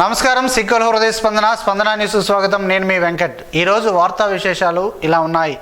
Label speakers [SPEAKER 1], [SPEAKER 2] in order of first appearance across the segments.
[SPEAKER 1] నమస్కారం సిక్కల హృదయ స్పందన న్యూస్ స్వాగతం. నేను మీ వెంకట్. ఈరోజు వార్తా విశేషాలు ఇలా ఉన్నాయి.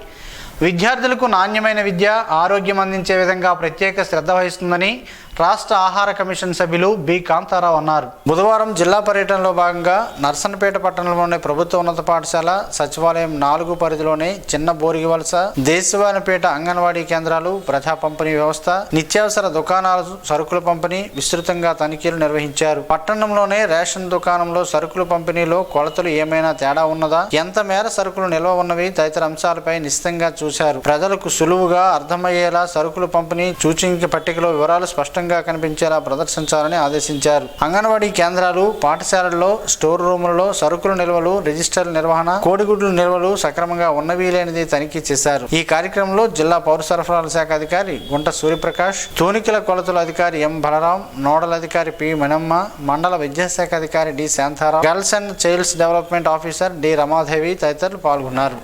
[SPEAKER 1] విద్యార్థులకు నాణ్యమైన విద్య, ఆరోగ్యం అందించే విధంగా ప్రత్యేక శ్రద్ధ వహిస్తుందని రాష్ట్ర ఆహార కమిషన్ సభ్యులు బి కాంతారావు అన్నారు. బుధవారం జిల్లా పర్యటనలో భాగంగా నర్సన్పేట పట్టణంలోని ప్రభుత్వ ఉన్నత పాఠశాల సచివాలయం 4 పరిధిలోని చిన్న బోరిగివలస, దేశవానిపేట అంగన్వాడీ కేంద్రాలు, ప్రజా పంపిణీ వ్యవస్థ, నిత్యావసర దుకాణాలు, సరుకుల పంపిణీ విస్తృతంగా తనిఖీలు నిర్వహించారు. పట్టణంలోనే రేషన్ దుకాణంలో సరుకుల పంపిణీలో కొలతలు ఏమైనా తేడా ఉన్నదా, ఎంత మేర సరుకులు నిల్వ ఉన్నవి తదితర అంశాలపై నిశితంగా చూశారు. ప్రజలకు సులువుగా అర్థమయ్యేలా సరుకుల పంపిణీ సూచింక పట్టికలో వివరాలు స్పష్టంగా కనిపించేలా ప్రదర్శించాలని ఆదేశించారు. అంగన్వాడీ కేంద్రాలు, పాఠశాలల్లో స్టోర్ రూములలో సరుకుల నిల్వలు, రిజిస్టర్ నిర్వహణ, కోడిగుడ్ల నిల్వలు సక్రమంగా ఉన్నవి లేనిది తనిఖీ చేశారు. ఈ కార్యక్రమంలో జిల్లా పౌర సరఫరాల శాఖ అధికారి గుంట సూర్యప్రకాష్, తూనికల కొలతల అధికారి ఎం బలరాం, నోడల్ అధికారి పి మణమ్మ, మండల విద్యాశాఖ అధికారి D Shantarao, girls and childs development officer D Ramadevi తదితరులు పాల్గొన్నారు.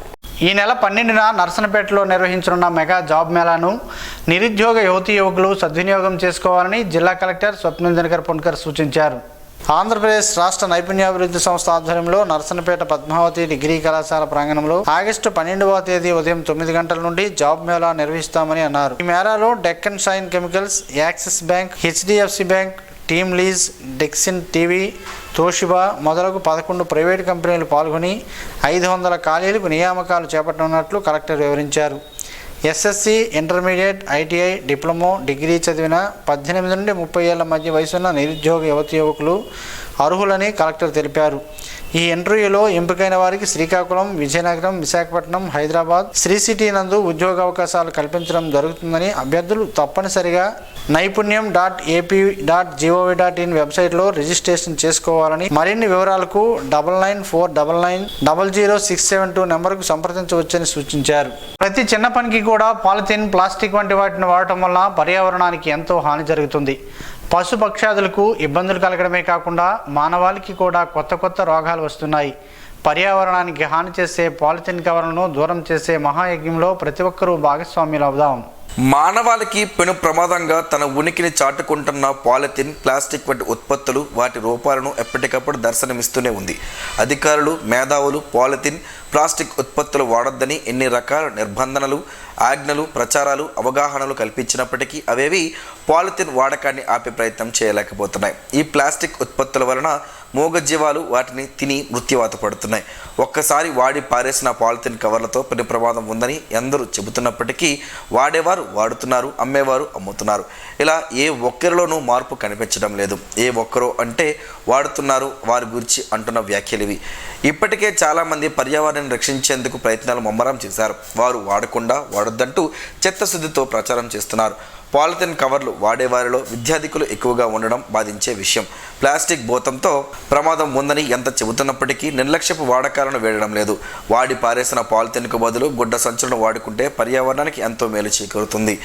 [SPEAKER 1] ఈ నెల 12న నర్సన్పేటలో నిర్వహించనున్న మెగా జాబ్ మేళాను నిరుద్యోగ యువతీ యువకులు సద్వినియోగం చేసుకోవాలని జిల్లా కలెక్టర్ స్వప్నిల్ దినకర్ పొన్కర్ సూచించారు. ఆంధ్రప్రదేశ్ రాష్ట్ర నైపుణ్యాభివృద్ధి సంస్థ ఆధ్వర్యంలో నర్సన్పేట పద్మావతి డిగ్రీ కళాశాల ప్రాంగణంలో ఆగస్టు 12వ తేదీ ఉదయం 9 గంటల నుండి జాబ్ మేళా నిర్వహిస్తామని అన్నారు. ఈ మేళాలో Deccan shine chemicals, axis bank, HDFC bank, team lease, డెక్సిన్ టీవీ, తోషిబా మొదలగు 11 ప్రైవేటు కంపెనీలు పాల్గొని 500 ఖాళీలకు నియామకాలు చేపట్టనున్నట్లు కలెక్టర్ వివరించారు. SSC, intermediate, ITI, diploma, degree చదివిన 18 నుండి 30 ఏళ్ల మధ్య వయసున్న నిరుద్యోగ యువతీ యువకులు అర్హులని కలెక్టర్ తెలిపారు. ఈ ఇంటర్వ్యూలో ఎంపికైన వారికి శ్రీకాకుళం, విజయనగరం, విశాఖపట్నం, హైదరాబాద్, శ్రీ సిటీ నందు ఉద్యోగ అవకాశాలు కల్పించడం జరుగుతుందని అభ్యర్థులు తప్పనిసరిగా naipunyam.ap.gov.in వెబ్సైట్లో రిజిస్ట్రేషన్ చేసుకోవాలని, మరిన్ని వివరాలకు 9949900672 నెంబర్కు సంప్రదించవచ్చని సూచించారు. ప్రతి చిన్న పనికి కూడా పాలిథిన్, ప్లాస్టిక్ వంటి వాటిని వాడటం వల్ల పర్యావరణానికి ఎంతో హాని జరుగుతుంది. పశుపక్షాదులకు ఇబ్బందులు కలగడమే కాకుండా మానవాళికి కూడా కొత్త రోగాలు వస్తున్నాయి. పర్యావరణానికి హాని చేసే పాలిథిన్ కవర్లను దూరం చేసే మహాయజ్ఞంలో ప్రతి ఒక్కరూ భాగస్వామ్యులు అవుదాం.
[SPEAKER 2] మానవాళికి పెను ప్రమాదంగా తన ఉనికిని చాటుకుంటున్న పాలిథిన్, ప్లాస్టిక్ వంటి ఉత్పత్తులు, వాటి రూపాలను ఎప్పటికప్పుడు దర్శనమిస్తూనే ఉంది. అధికారులు, మేధావులు పాలిథిన్, ప్లాస్టిక్ ఉత్పత్తులు వాడొద్దని ఎన్ని రకాల నిర్బంధనలు, ఆజ్ఞలు, ప్రచారాలు, అవగాహనలు కల్పించినప్పటికీ అవేవి పాలిథిన్ వాడకాన్ని ఆపే ప్రయత్నం చేయలేకపోతున్నాయి. ఈ ప్లాస్టిక్ ఉత్పత్తుల వలన మూగజీవాలు వాటిని తిని మృత్యువాత పడుతున్నాయి. ఒక్కసారి వాడి పారేసిన పాలిథిన్ కవర్లతో పెను ప్రమాదం ఉందని ఎందరూ చెబుతున్నప్పటికీ వాడేవారు వాడుతున్నారు, అమ్మేవారు అమ్ముతున్నారు. ఇలా ఏ ఒక్కరిలోనూ మార్పు కనిపించడం లేదు. ఏ ఒక్కరో అంటే వాడుతున్నారు వారి గురించి అంటున్న వ్యాఖ్యలు ఇవి. ఇప్పటికే చాలామంది పర్యావరణాన్ని రక్షించేందుకు ప్రయత్నాలు ముమ్మరం చేశారు. వారు వాడకుండా వాడొద్దంటూ చిత్తశుద్ధితో ప్రచారం చేస్తున్నారు. పాలిథిన్ కవర్లు వాడేవారిలో విద్యార్థికులు ఎక్కువగా ఉండడం బాధించే విషయం. ప్లాస్టిక్ భూతంతో ప్రమాదం ఉందని ఎంత చెబుతున్నప్పటికీ నిర్లక్ష్యపు వాడకాలను వేయడం లేదు. వాడి పారేసిన పాలిథిన్కు బదులు గుడ్డ సంచులను వాడుకుంటే పర్యావరణానికి ఎంతో మేలు చేకూరుతుంది.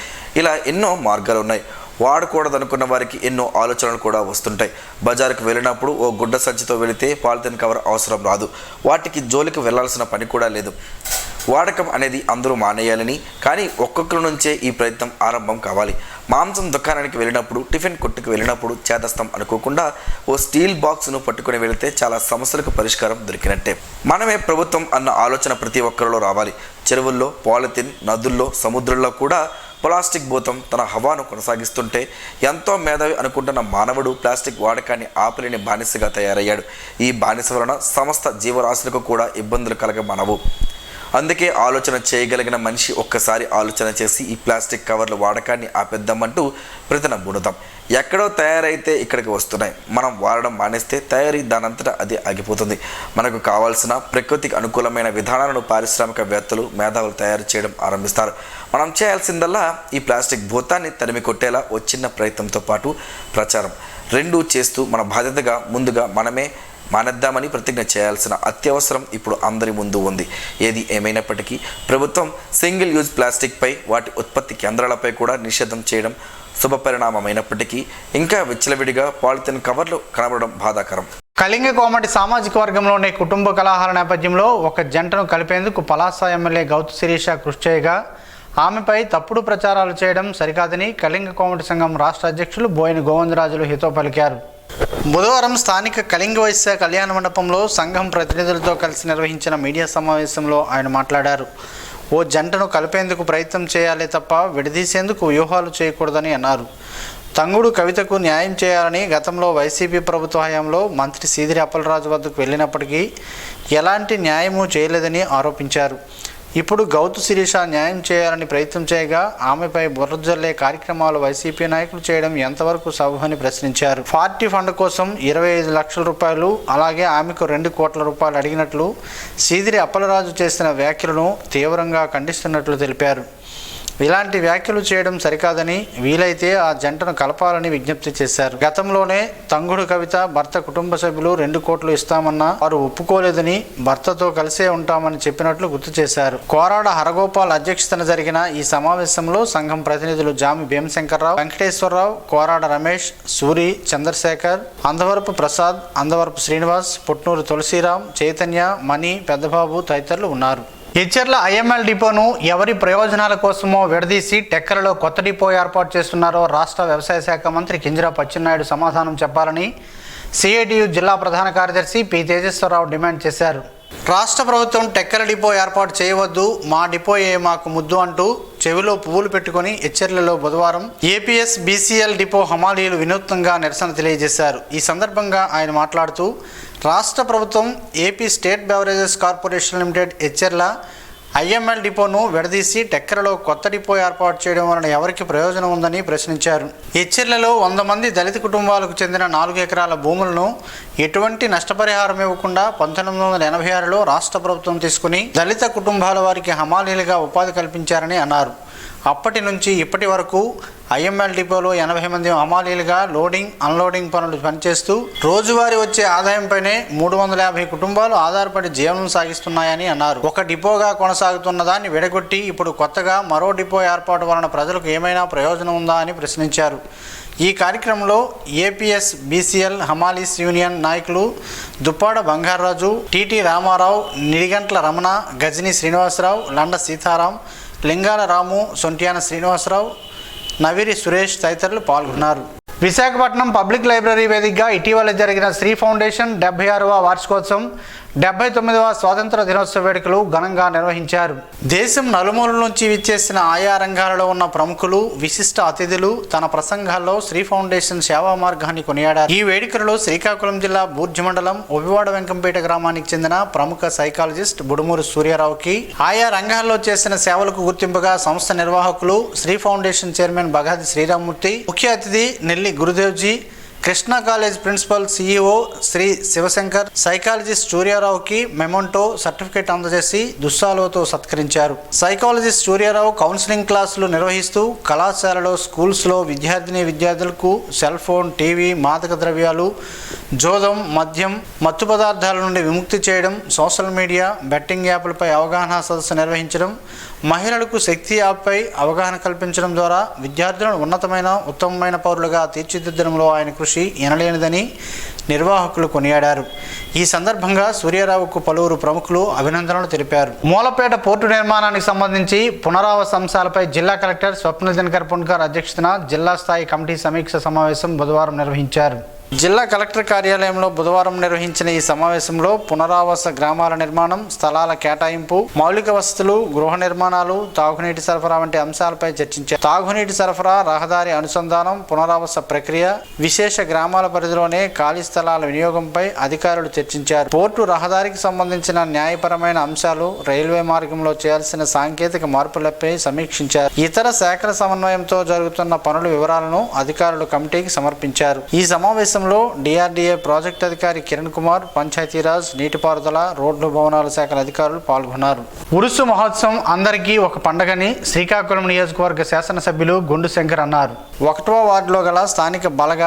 [SPEAKER 2] ఇలా ఎన్నో మార్గాలు ఉన్నాయి. వాడకూడదనుకున్న వారికి ఎన్నో ఆలోచనలు కూడా వస్తుంటాయి. బజారుకు వెళ్ళినప్పుడు ఓ గుడ్డ సంచితో వెళితే పాలిథిన్ కవర్ అవసరం రాదు. వాటికి జోలికి వెళ్లాల్సిన పని కూడా లేదు. వాడకం అనేది అందరూ మానేయాలని, కానీ ఒక్కొక్కరి నుంచే ఈ ప్రయత్నం ఆరంభం కావాలి. మాంసం దుకాణానికి వెళ్ళినప్పుడు, టిఫిన్ కొట్టుకు వెళ్ళినప్పుడు చేదస్తం అనుకోకుండా ఓ స్టీల్ బాక్స్ను పట్టుకుని వెళితే చాలా సమస్యలకు పరిష్కారం దొరికినట్టే. మనమే ప్రభుత్వం అన్న ఆలోచన ప్రతి ఒక్కరిలో రావాలి. చెరువుల్లో, పాలిథిన్, నదుల్లో, సముద్రంలో కూడా ప్లాస్టిక్ భూతం తన హవాను కొనసాగిస్తుంటే ఎంతో మేధావి అనుకుంటున్న మానవుడు ప్లాస్టిక్ వాడకాన్ని ఆపలేని బానిసగా తయారయ్యాడు. ఈ బానిస వలన సమస్త జీవరాశులకు కూడా ఇబ్బందులు కలగమనవు. అందుకే ఆలోచన చేయగలిగిన మనిషి ఒక్కసారి ఆలోచన చేసి ఈ ప్లాస్టిక్ కవర్ల వాడకాన్ని ఆపేద్దామంటూ ప్రతినబూనుదాం. ఎక్కడో తయారైతే ఇక్కడికి వస్తున్నాయి. మనం వాడడం మానేస్తే తయారీ దానంతటా అది ఆగిపోతుంది. మనకు కావాల్సిన ప్రకృతికి అనుకూలమైన విధానాలను పారిశ్రామికవేత్తలు, మేధావులు తయారు చేయడం ఆరంభిస్తారు. మనం చేయాల్సిందల్లా ఈ ప్లాస్టిక్ భూతాన్ని తరిమి కొట్టేలా ఓ చిన్న ప్రయత్నంతో పాటు ప్రచారం రెండూ చేస్తూ మన బాధ్యతగా ముందుగా మనమే మానేద్దామని ప్రతిజ్ఞ చేయాల్సిన అత్యవసరం ఇప్పుడు అందరి ముందు ఉంది. ఏది ఏమైనప్పటికీ ప్రభుత్వం సింగిల్ యూజ్ ప్లాస్టిక్పై, వాటి ఉత్పత్తి కేంద్రాలపై కూడా నిషేధం చేయడం శుభపరిణామమైనప్పటికీ ఇంకా విచ్చలవిడిగా పాలిథిన్ కవర్లు కనబడడం బాధాకరం.
[SPEAKER 1] కళింగ కోమటి సామాజిక వర్గంలోని కుటుంబ కలహాల నేపథ్యంలో ఒక జంటను కలిపేందుకు పలాస ఎమ్మెల్యే గౌతు శిరీష కృషి చేయగా ఆమెపై తప్పుడు ప్రచారాలు చేయడం సరికాదని కళింగ కోమటి సంఘం రాష్ట్ర అధ్యక్షులు బోయిన గోవిందరాజులు హితో పలికారు. బుధవారం స్థానిక కళింగ వైశ్య కళ్యాణ మండపంలో సంఘం ప్రతినిధులతో కలిసి నిర్వహించిన మీడియా సమావేశంలో ఆయన మాట్లాడారు. ఓ జంటను కలిపేందుకు ప్రయత్నం చేయాలి తప్ప విడదీసేందుకు వ్యూహాలు చేయకూడదని అన్నారు. తంగుడు కవితకు న్యాయం చేయాలని గతంలో వైసీపీ ప్రభుత్వ హయాంలో మంత్రి సీదిరి అప్పలరాజు వద్దకు వెళ్ళినప్పటికీ ఎలాంటి న్యాయమూ చేయలేదని ఆరోపించారు. ఇప్పుడు గౌతు శిరీష న్యాయం చేయాలని ప్రయత్నం చేయగా ఆమెపై బుర్ర జల్లే కార్యక్రమాలు వైసీపీ నాయకులు చేయడం ఎంతవరకు సబబని ప్రశ్నించారు. పార్టీ ఫండ్ కోసం 25 లక్షల రూపాయలు అలాగే ఆమెకు 2 కోట్ల రూపాయలు అడిగినట్లు సీదిరి అప్పలరాజు చేసిన వ్యాఖ్యలను తీవ్రంగా ఖండిస్తున్నట్లు తెలిపారు. ఇలాంటి వ్యాఖ్యలు చేయడం సరికాదని వీలైతే ఆ జంటను కలపాలని విజ్ఞప్తి చేశారు. గతంలోనే తంగుడు కవిత భర్త కుటుంబ సభ్యులు 2 కోట్లు ఇస్తామన్నా వారు ఒప్పుకోలేదని భర్తతో కలిసే ఉంటామని చెప్పినట్లు గుర్తు చేశారు. కోరాడ హరగోపాల్ అధ్యక్షతన జరిగిన ఈ సమావేశంలో సంఘం ప్రతినిధులు జామి భీమశంకర్రావు, వెంకటేశ్వరరావు, కోరాడ రమేష్, సూరి, చంద్రశేఖర్, అందవరపు ప్రసాద్, అందవరపు శ్రీనివాస్, పుట్నూరు తులసిరాం, చైతన్య, మణి, పెద్దబాబు తదితరులు ఉన్నారు. ఎచ్చెర్ల ఐఎంఎల్ డిపోను ఎవరి ప్రయోజనాల కోసమో విడదీసి టెక్కలలో కొత్త డిపో ఏర్పాటు చేస్తున్నారో రాష్ట్ర వ్యవసాయ శాఖ మంత్రి కింజరాపు అచ్చెన్నాయుడు సమాధానం చెప్పాలని సిఐటియు జిల్లా ప్రధాన కార్యదర్శి పి తేజేశ్వరరావు డిమాండ్ చేశారు. రాష్ట్ర ప్రభుత్వం టెక్కల డిపో ఏర్పాటు చేయవద్దు, మా డిపోయే మాకు ముద్దు అంటూ చెవిలో పువ్వులు పెట్టుకుని ఎచ్చెర్లలో బుధవారం ఏపీఎస్ బీసీఎల్ డిపో హమాలీలు వినూత్నంగా నిరసన తెలియజేశారు. ఈ సందర్భంగా ఆయన మాట్లాడుతూ రాష్ట్ర ప్రభుత్వం AP state beverages corporation limited Etcherla IML డిపోను విడదీసి టెక్కలలో కొత్త డిపో ఏర్పాటు చేయడం వలన ఎవరికి ప్రయోజనం ఉందని ప్రశ్నించారు. ఎచ్చెర్లలో 100 మంది దళిత కుటుంబాలకు చెందిన 4 ఎకరాల భూములను ఎటువంటి నష్టపరిహారం ఇవ్వకుండా 1986లో రాష్ట్ర ప్రభుత్వం తీసుకుని దళిత కుటుంబాల వారికి హమాలీలుగా ఉపాధి కల్పించారని అన్నారు. అప్పటి నుంచి ఇప్పటి వరకు ఐఎంఎల్ డిపోలో 80 మంది హమాలీలుగా లోడింగ్, అన్లోడింగ్ పనులు పనిచేస్తూ రోజువారీ వచ్చే ఆదాయంపైనే 350 కుటుంబాలు ఆధారపడి జీవనం సాగిస్తున్నాయని అన్నారు. ఒక డిపోగా కొనసాగుతున్న దాన్ని విడగొట్టి ఇప్పుడు కొత్తగా మరో డిపో ఏర్పాటు వలన ప్రజలకు ఏమైనా ప్రయోజనం ఉందా అని ప్రశ్నించారు. ఈ కార్యక్రమంలో ఏపీఎస్ బీసీఎల్ హమాలీస్ యూనియన్ నాయకులు దుప్పాడ బంగారాజు, టీటీ రామారావు, నిడిగంట్ల రమణ, గజని శ్రీనివాసరావు, లండ సీతారాం, లింగాల రాము, సొంట్యాన శ్రీనివాసరావు, నవిరి సురేష్ తదితరులు పాల్గొన్నారు. విశాఖపట్నం పబ్లిక్ లైబ్రరీ వేదికగా ఇటీవల జరిగిన శ్రీ ఫౌండేషన్ 76వ వార్షికోత్సవం 79వ స్వాతంత్ర దినోత్సవ వేడుకలు ఘనంగా నిర్వహించారు. దేశం నలుమూలల నుంచి విచ్చేసిన ఆయా రంగాలలో ఉన్న ప్రముఖులు, విశిష్ట అతిథులు తన ప్రసంగాల్లో శ్రీ ఫౌండేషన్ సేవా మార్గాన్ని కొనియాడారు. ఈ వేడుకలలో శ్రీకాకుళం జిల్లా బూర్జి మండలం ఒబివాడ వెంకంపేట గ్రామానికి చెందిన ప్రముఖ సైకాలజిస్ట్ బుడుమూరు సూర్యారావుకి ఆయా రంగాల్లో చేసిన సేవలకు గుర్తింపుగా సంస్థ నిర్వాహకులు శ్రీ ఫౌండేషన్ చైర్మన్ బగాది శ్రీరామ్మూర్తి, ముఖ్య అతిథి Nelli Gurudevji, Krishna college principal CEO Shri Shivashankar, psychologist సూర్యారావుకి మెమోంటో సర్టిఫికేట్ అందజేసి దుస్సాలువతో సత్కరించారు. సైకాలజిస్ట్ సూర్యారావు కౌన్సిలింగ్ క్లాసులు నిర్వహిస్తూ కళాశాలలో, స్కూల్స్లో విద్యార్థులకు సెల్ ఫోన్, టీవీ, మాదక ద్రవ్యాలు, జోదం, మద్యం, మత్తు పదార్థాల నుండి విముక్తి చేయడం, సోషల్ మీడియా, బెట్టింగ్ యాప్లపై అవగాహన సదస్సు నిర్వహించడం, మహిళలకు శక్తి యాప్పై అవగాహన కల్పించడం ద్వారా విద్యార్థులను ఉత్తమమైన పౌరులుగా తీర్చిదిద్దడంలో ఆయన కృషి ఎనలేనిదని నిర్వాహకులు కొనియాడారు. ఈ సందర్భంగా సూర్యారావుకు పలువురు ప్రముఖులు అభినందనలు తెలిపారు. మూలపేట పోర్టు నిర్మాణానికి సంబంధించి పునరావాస అంశాలపై జిల్లా కలెక్టర్ స్వప్న దినకర్ పుణ్కర్ అధ్యక్షతన జిల్లా స్థాయి కమిటీ సమీక్ష సమావేశం బుధవారం నిర్వహించారు. జిల్లా కలెక్టర్ కార్యాలయంలో బుధవారం నిర్వహించిన ఈ సమావేశంలో పునరావాస గ్రామాల నిర్మాణం, స్థలాల కేటాయింపు, మౌలిక వసతులు, గృహ నిర్మాణాలు, తాగునీటి సరఫరా వంటి అంశాలపై చర్చించారు. తాగునీటి సరఫరా, రహదారి అనుసంధానం, పునరావాస ప్రక్రియ, విశేష గ్రామాల పరిధిలోనే ఖాళీ స్థలాల వినియోగంపై అధికారులు చర్చించారు. పోర్టు రహదారికి సంబంధించిన న్యాయపరమైన అంశాలు, రైల్వే మార్గంలో చేయాల్సిన సాంకేతిక మార్పులపై సమీక్షించారు. ఇతర శాఖల సమన్వయంతో జరుగుతున్న పనుల వివరాలను అధికారులు కమిటీకి సమర్పించారు. ఈ సమావేశంలో డిఆర్డీఏ ప్రాజెక్టు అధికారి కిరణ్ కుమార్, పంచాయతీరాజ్, నీటిపారుదల, రోడ్లు, భవనాల శాఖల అధికారులు పాల్గొన్నారు. ఉరుసు మహోత్సవం అందరికీ ఒక పండగని శ్రీకాకుళం నియోజకవర్గ శాసనసభ్యులు గుండు శంకర్ అన్నారు. 1వ వార్డులో గల స్థానిక బలగ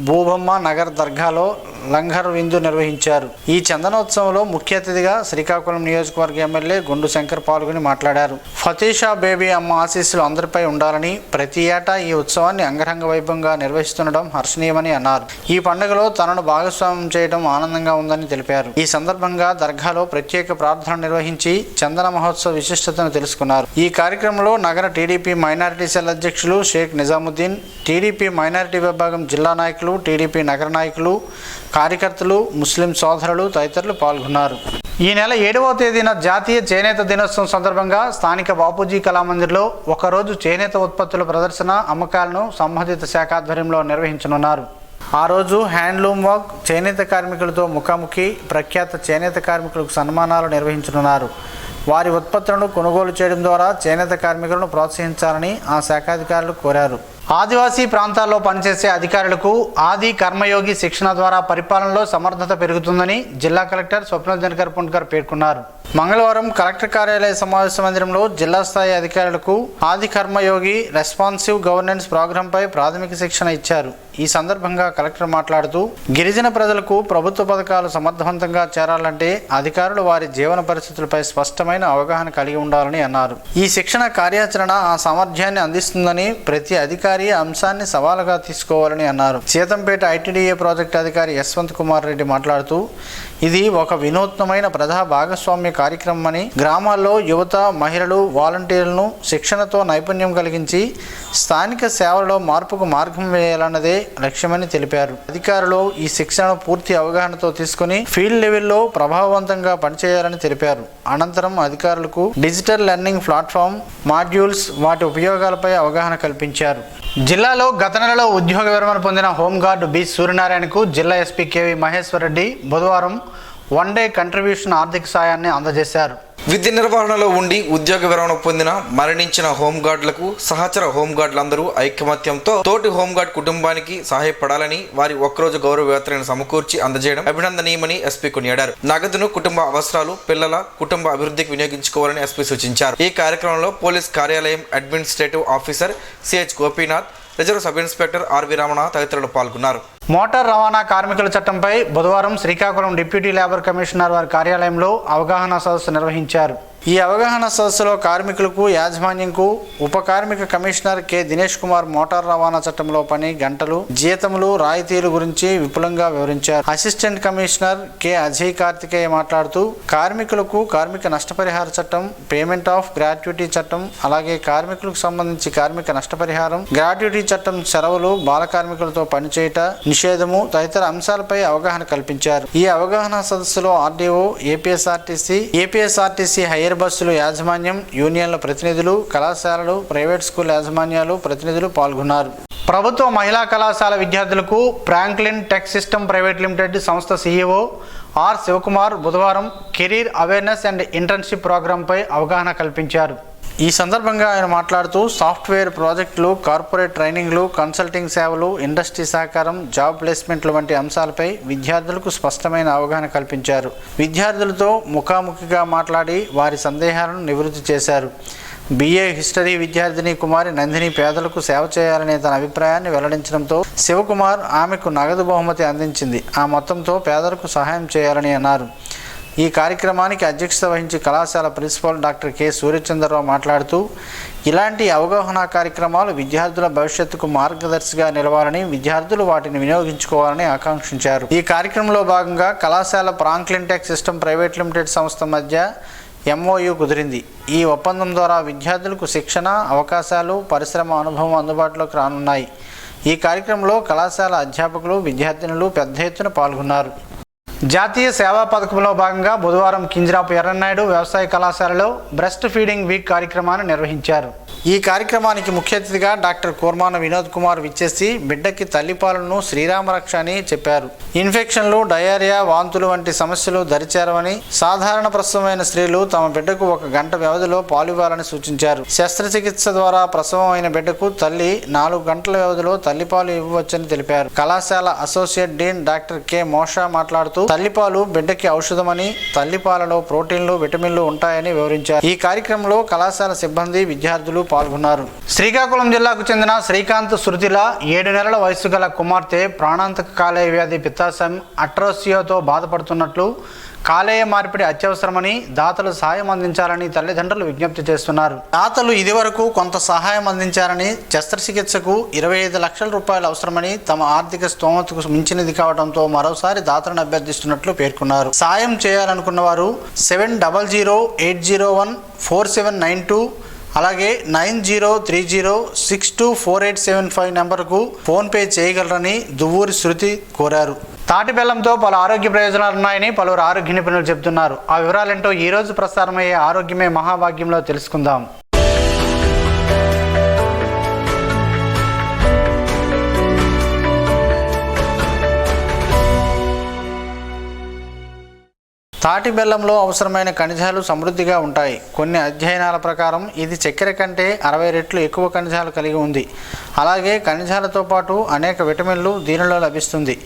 [SPEAKER 1] భూబొమ్మ నగర్ దర్గాలో లంగర్ విందు నిర్వహించారు. ఈ చందనోత్సవంలో ముఖ్య అతిథిగా శ్రీకాకుళం నియోజకవర్గ ఎమ్మెల్యే గుండు శంకర్ పాల్గొని మాట్లాడారు. ఫతీషా బేబీ అమ్మ ఆశీస్సులు అందరిపై ఉండాలని, ప్రతి ఏటా ఈ ఉత్సవాన్ని అంగరంగ వైభవంగా నిర్వహిస్తుండడం హర్షణీయమని అన్నారు. ఈ పండుగలో తనను భాగస్వామ్యం చేయడం ఆనందంగా ఉందని తెలిపారు. ఈ సందర్భంగా దర్గాలో ప్రత్యేక ప్రార్థన నిర్వహించి చందన మహోత్సవ విశిష్టతను తెలుసుకున్నారు. ఈ కార్యక్రమంలో నగర టీడీపీ మైనారిటీ సెల్ అధ్యక్షులు షేక్ నిజాముద్దీన్, టీడీపీ మైనారిటీ విభాగం జిల్లా నాయకులు, టీడీపీ నగర నాయకులు, కార్యకర్తలు, ముస్లిం సోదరులు తదితరులు పాల్గొన్నారు. ఈ నెల 7వ తేదీన జాతీయ చేనేత దినోత్సవం సందర్భంగా స్థానిక బాపూజీ కళామందిర్లో ఒకరోజు చేనేత ఉత్పత్తుల ప్రదర్శన, అమ్మకాలను సంబంధిత శాఖ ఆధ్వర్యంలో నిర్వహించనున్నారు. ఆ రోజు హ్యాండ్లూమ్ వర్క్, చేనేత కార్మికులతో ముఖాముఖి, ప్రఖ్యాత చేనేత కార్మికులకు సన్మానాలు నిర్వహించనున్నారు. వారి ఉత్పత్తులను కొనుగోలు చేయడం ద్వారా చేనేత కార్మికులను ప్రోత్సహించాలని ఆ శాఖాధికారులు కోరారు. ఆదివాసీ ప్రాంతాల్లో పనిచేసే అధికారులకు ఆది కర్మయోగి శిక్షణ ద్వారా పరిపాలనలో సమర్థత పెరుగుతుందని జిల్లా కలెక్టర్ స్వప్న దినకర్ పుండ్కర్ పేర్కొన్నారు. మంగళవారం కలెక్టర్ కార్యాలయ సమావేశ మందిరంలో జిల్లా స్థాయి అధికారులకు ఆది కర్మయోగి రెస్పాన్సివ్ గవర్నెన్స్ ప్రోగ్రాంపై ప్రాథమిక శిక్షణ ఇచ్చారు. ఈ సందర్భంగా కలెక్టర్ మాట్లాడుతూ, గిరిజన ప్రజలకు ప్రభుత్వ పథకాలు సమర్థవంతంగా చేరాలంటే అధికారులు వారి జీవన పరిస్థితులపై స్పష్టమైన అవగాహన కలిగి ఉండాలని అన్నారు. ఈ శిక్షణ కార్యాచరణ ఆ సామర్థ్యాన్ని అందిస్తుందని ప్రతి అధికారి అంశాన్ని సవాలుగా తీసుకోవాలని అన్నారు. సీతంపేట ఐటీడీఏ ప్రాజెక్టు అధికారి యశ్వంత్ కుమార్ రెడ్డి మాట్లాడుతూ, ఇది ఒక వినూత్నమైన ప్రజా భాగస్వామ్య కార్యక్రమం అని, గ్రామాల్లో యువత, మహిళలు, వాలంటీర్లను శిక్షణతో నైపుణ్యం కలిగించి స్థానిక సేవలలో మార్పుకు మార్గం వేయాలన్నదే లక్ష్యమని తెలిపారు. అధికారులు ఈ శిక్షణను పూర్తి అవగాహనతో తీసుకుని ఫీల్డ్ లెవెల్లో ప్రభావవంతంగా పనిచేయాలని తెలిపారు. అనంతరం అధికారులకు డిజిటల్ లెర్నింగ్ ప్లాట్ఫామ్, మాడ్యూల్స్, వాటి ఉపయోగాలపై అవగాహన కల్పించారు. జిల్లాలో గత నెలలో ఉద్యోగ విరమణ పొందిన హోంగార్డు బి సూర్యనారాయణకు జిల్లా ఎస్పీ కేవి మహేశ్వర్ రెడ్డి బుధవారం 1 డే కంట్రిబ్యూషన్ ఆర్థిక సాయాన్ని అందజేశారు.
[SPEAKER 2] విధి నిర్వహణలో ఉండి ఉద్యోగ విరమణ పొందిన మరణించిన హోంగార్డులకు సహచర హోంగార్డులందరూ ఐకమత్యంతో తోటి హోంగార్డ్ కుటుంబానికి సహాయపడాలని, వారి ఒక్కరోజు గౌరవ వేతనాన్ని సమకూర్చి అందజేయడం అభినందనీయమని ఎస్పీ కొనియాడారు. నగదును కుటుంబ అవసరాలు, పిల్లల కుటుంబ అభివృద్ధికి వినియోగించుకోవాలని ఎస్పీ సూచించారు. ఈ కార్యక్రమంలో పోలీస్ కార్యాలయం administrative officer CH Gopinath, reserve sub inspector RV Ramana తదితరులు పాల్గొన్నారు.
[SPEAKER 1] మోటార్ రవాణా కార్మికుల చట్టంపై బుధవారం శ్రీకాకుళం డిప్యూటీ లేబర్ కమిషనర్ వారి కార్యాలయంలో అవగాహన సదస్సు నిర్వహించారు. ఈ అవగాహన సదస్సులో కార్మికులకు, యాజమాన్యంకు ఉప కార్మిక commissioner K Dinesh Kumar motor రవాణా చట్టంలో పని గంటలు, జీతములు, రాయితీలు గురించి విపులంగా వివరించారు. Assistant commissioner K Ajay Karthikeya మాట్లాడుతూ, కార్మికులకు కార్మిక నష్టపరిహార చట్టం, పేమెంట్ ఆఫ్ గ్రాట్యుటీ చట్టం, అలాగే కార్మికులకు సంబంధించి కార్మిక నష్టపరిహారం, గ్రాట్యుటీ చట్టం, సెలవులు, బాల కార్మికులతో పనిచేయట నిషేధము తదితర అంశాలపై అవగాహన కల్పించారు. ఈ అవగాహన సదస్సులో ఆర్డీఓ, ఏపీఎస్ఆర్టీసీ హైయర్ బస్సులు యాజమాన్యం, యూనియన్ల ప్రతినిధులు, కళాశాలలు, ప్రైవేట్ స్కూల్ యాజమాన్యాలు ప్రతినిధులు పాల్గొన్నారు. ప్రభుత్వ మహిళా కళాశాల విద్యార్థులకు Franklin tech system private limited సంస్థ సీఈఓ ఆర్ శివకుమార్ బుధవారం కెరీర్ అవేర్నెస్ అండ్ ఇంటర్న్షిప్ ప్రోగ్రాంపై అవగాహన కల్పించారు. ఈ సందర్భంగా ఆయన మాట్లాడుతూ, సాఫ్ట్వేర్ ప్రాజెక్టులు, కార్పొరేట్ ట్రైనింగ్లు, కన్సల్టింగ్ సేవలు, ఇండస్ట్రీ సహకారం, జాబ్ ప్లేస్మెంట్లు వంటి అంశాలపై విద్యార్థులకు స్పష్టమైన అవగాహన కల్పించారు. విద్యార్థులతో ముఖాముఖిగా మాట్లాడి వారి సందేహాలను నివృత్తి చేశారు. BA హిస్టరీ విద్యార్థిని కుమారి నందిని పేదలకు సేవ చేయాలనే తన అభిప్రాయాన్ని వెల్లడించడంతో శివకుమార్ ఆమెకు నగదు బహుమతి అందించింది. ఆ మొత్తంతో పేదలకు సహాయం చేయాలని అన్నారు. ఈ కార్యక్రమానికి అధ్యక్షత వహించి కళాశాల ప్రిన్సిపాల్ డాక్టర్ కె సూర్యచంద్రరావు మాట్లాడుతూ, ఇలాంటి అవగాహన కార్యక్రమాలు విద్యార్థుల భవిష్యత్తుకు మార్గదర్శిగా నిలవాలని, విద్యార్థులు వాటిని వినియోగించుకోవాలని ఆకాంక్షించారు. ఈ కార్యక్రమంలో భాగంగా కళాశాల Franklin tech system private limited సంస్థ మధ్య MOU కుదిరింది. ఈ ఒప్పందం ద్వారా విద్యార్థులకు శిక్షణ, అవకాశాలు, పరిశ్రమ అనుభవం అందుబాటులోకి రానున్నాయి. ఈ కార్యక్రమంలో కళాశాల అధ్యాపకులు, విద్యార్థినులు పెద్ద ఎత్తున పాల్గొన్నారు. జాతీయ సేవా పథకంలో భాగంగా బుధవారం కింజరాపు ఎర్రన్నాయుడు వ్యవసాయ కళాశాలలో బ్రెస్ట్ ఫీడింగ్ వీక్ కార్యక్రమాన్ని నిర్వహించారు. ఈ కార్యక్రమానికి ముఖ్య అతిథిగా డాక్టర్ కోర్మాన వినోద్ కుమార్ విచ్చేసి బిడ్డకి తల్లిపాలను శ్రీరామరక్ష అని చెప్పారు. ఇన్ఫెక్షన్లు, డయేరియా, వాంతులు వంటి సమస్యలు దరిచేరవని, సాధారణ ప్రసవమైన స్త్రీలు తమ బిడ్డకు 1 గంట వ్యవధిలో పాలు ఇవ్వాలని సూచించారు. శస్త్రచికిత్స ద్వారా ప్రసవం అయిన బిడ్డకు తల్లి 4 గంటల వ్యవధిలో తల్లిపాలు ఇవ్వవచ్చని తెలిపారు. కళాశాల అసోసియేట్ డీన్ డాక్టర్ కె మోషా మాట్లాడుతూ, తల్లిపాలు బిడ్డకి ఔషధమని, తల్లిపాలలో ప్రోటీన్లు, విటమిన్లు ఉంటాయని వివరించారు. ఈ కార్యక్రమంలో కళాశాల సిబ్బంది, విద్యార్థులు పాల్గొన్నారు. శ్రీకాకుళం జిల్లాకు చెందిన శ్రీకాంత్ శృతిల 7 నెలల వయసు గల కుమార్తె ప్రాణాంతక కాలేయ వ్యాధి పిత్తాశయం అట్రోసియోతో బాధపడుతున్నట్లు కాలేయ మార్పిడి అత్యవసరమని దాతలు సహాయం అందించాలని తల్లిదండ్రులు విజ్ఞప్తి చేస్తున్నారు. దాతలు ఇదివరకు కొంత సహాయం అందించారని శస్త్రచికిత్సకు 25 లక్షల రూపాయలు అవసరమని తమ ఆర్థిక స్తోమతకు మించినది కావడంతో మరోసారి దాతలను అభ్యర్థిస్తున్నట్లు పేర్కొన్నారు. సాయం చేయాలనుకున్న వారు 7008014792 అలాగే 9030624875 నెంబర్కు ఫోన్పే చేయగలరని దువ్వూరి శృతి కోరారు. తాటి బెల్లంతో పలు ఆరోగ్య ప్రయోజనాలు ఉన్నాయని పలువురు ఆరోగ్య నిపుణులు చెబుతున్నారు. ఆ వివరాలేంటో ఈ రోజు ప్రసారమయ్యే ఆరోగ్యమే మహాభాగ్యంలో తెలుసుకుందాం. తాటి బెల్లంలో అవసరమైన ఖనిజాలు సమృద్ధిగా ఉంటాయి. కొన్ని అధ్యయనాల ప్రకారం ఇది చక్కెర కంటే 60 రెట్లు ఎక్కువ ఖనిజాలు కలిగి ఉంది. అలాగే ఖనిజాలతో పాటు అనేక విటమిన్లు దీనిలో లభిస్తుంది.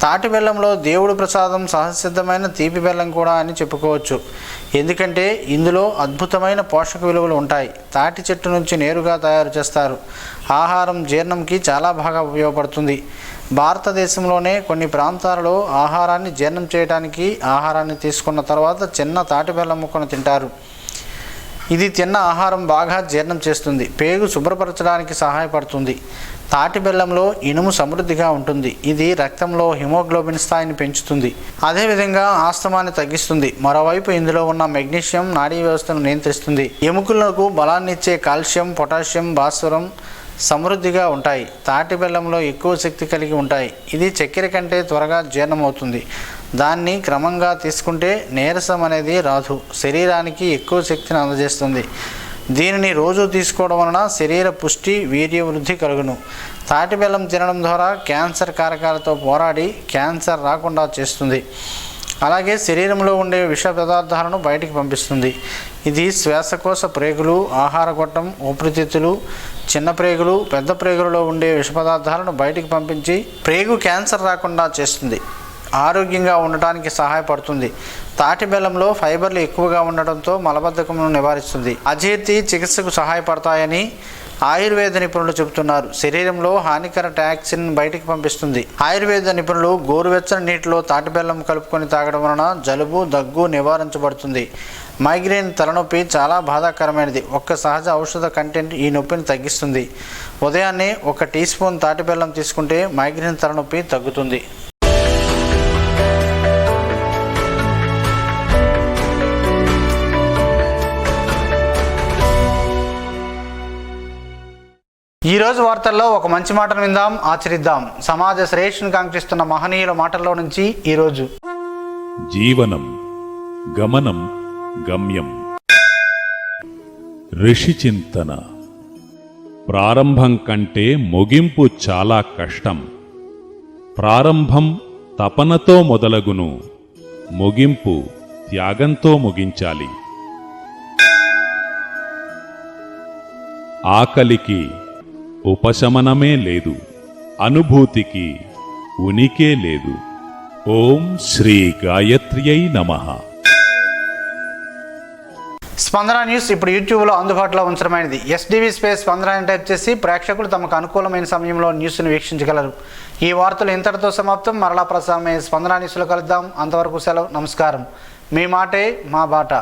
[SPEAKER 1] తాటి బెల్లంలో దేవుడు ప్రసాదం సహజసిద్ధమైన తీపి బెల్లం కూడా అని చెప్పుకోవచ్చు. ఎందుకంటే ఇందులో అద్భుతమైన పోషక విలువలు ఉంటాయి. తాటి చెట్టు నుంచి నేరుగా తయారు చేస్తారు. ఆహారం జీర్ణంకి చాలా బాగా ఉపయోగపడుతుంది. భారతదేశంలోనే కొన్ని ప్రాంతాలలో ఆహారాన్ని జీర్ణం చేయడానికి ఆహారాన్ని తీసుకున్న తర్వాత చిన్న తాటి బెల్లం ముక్కను తింటారు. ఇది తిన్న ఆహారం బాగా జీర్ణం చేస్తుంది. పేగు శుభ్రపరచడానికి సహాయపడుతుంది. తాటి బెల్లంలో ఇనుము సమృద్ధిగా ఉంటుంది. ఇది రక్తంలో హిమోగ్లోబిన్ స్థాయిని పెంచుతుంది. అదేవిధంగా ఆస్తమాన్ని తగ్గిస్తుంది. మరోవైపు ఇందులో ఉన్న మెగ్నీషియం నాడీ వ్యవస్థను నియంత్రిస్తుంది. ఎముకలకు బలాన్ని ఇచ్చే కాల్షియం, పొటాషియం, భాస్వరం సమృద్ధిగా ఉంటాయి. తాటి బెల్లంలో ఎక్కువ శక్తి కలిగి ఉంటాయి. ఇది చక్కెర కంటే త్వరగా జీర్ణమవుతుంది. దాన్ని క్రమంగా తీసుకుంటే నీరసం అనేది రాదు. శరీరానికి ఎక్కువ శక్తిని అందజేస్తుంది. దీనిని రోజు తీసుకోవడం వలన శరీర పుష్టి, వీర్య వృద్ధి కలుగును. తాటి బెల్లం తినడం ద్వారా క్యాన్సర్ కారకాలతో పోరాడి క్యాన్సర్ రాకుండా చేస్తుంది. అలాగే శరీరంలో ఉండే విష పదార్థాలను బయటికి పంపిస్తుంది. ఇది శ్వాసకోశ ప్రేగులు, ఆహార గొట్టం, ఊపిరితిత్తులు, చిన్న ప్రేగులు, పెద్ద ప్రేగులలో ఉండే విష పదార్థాలను బయటికి పంపించి ప్రేగు క్యాన్సర్ రాకుండా చేస్తుంది. ఆరోగ్యంగా ఉండటానికి సహాయపడుతుంది. తాటి బెల్లంలో ఫైబర్లు ఎక్కువగా ఉండటంతో మలబద్ధకమును నివారిస్తుంది. అజీర్తి చికిత్సకు సహాయపడతాయని ఆయుర్వేద నిపుణులు చెబుతున్నారు. శరీరంలో హానికర టాక్సిన్ బయటికి పంపిస్తుంది. ఆయుర్వేద నిపుణులు గోరువెచ్చని నీటిలో తాటి బెల్లం కలుపుకొని తాగడం వలన జలుబు, దగ్గు నివారించబడుతుంది. మైగ్రేన్, తలనొప్పి చాలా బాధాకరమైనది. ఒక్క సహజ ఔషధ కంటెంట్ ఈ నొప్పిని తగ్గిస్తుంది. ఉదయాన్నే 1 టీ స్పూన్ తాటి బెల్లం తీసుకుంటే మైగ్రేన్, తలనొప్పి తగ్గుతుంది. ఈరోజు వార్తల్లో ఒక మంచి మాటను విందాం, ఆచరిద్దాం. సమాజ శ్రేయస్సును కాంక్షిస్తున్న మహనీయుల మాటల్లో నుంచి ఈరోజు.
[SPEAKER 3] జీవనం గమనం గమ్యం. ఋషి చింతన. ప్రారంభం కంటే ముగింపు చాలా కష్టం. ప్రారంభం తపనతో మొదలగును, ముగింపు త్యాగంతో ముగించాలి. ఆకలికి ఉపశమనమే లేదు, అనుభూతికి ఉనికే లేదు. ఓం శ్రీ గాయత్ర్యై నమః.
[SPEAKER 1] స్పందన న్యూస్ ఇప్పుడు యూట్యూబ్లో అందుబాటులో ఉంచడమైనది. SDV స్పేస్ స్పందన అని టైప్ చేసి ప్రేక్షకులు తమకు అనుకూలమైన సమయంలో న్యూస్ను వీక్షించగలరు. ఈ వార్తలు ఇంతటితో సమాప్తం. మరలా ప్రసారమయ్యే స్పందన న్యూస్లో కలుద్దాం. అంతవరకు సెలవు. నమస్కారం. మీ మాటే మా బాట.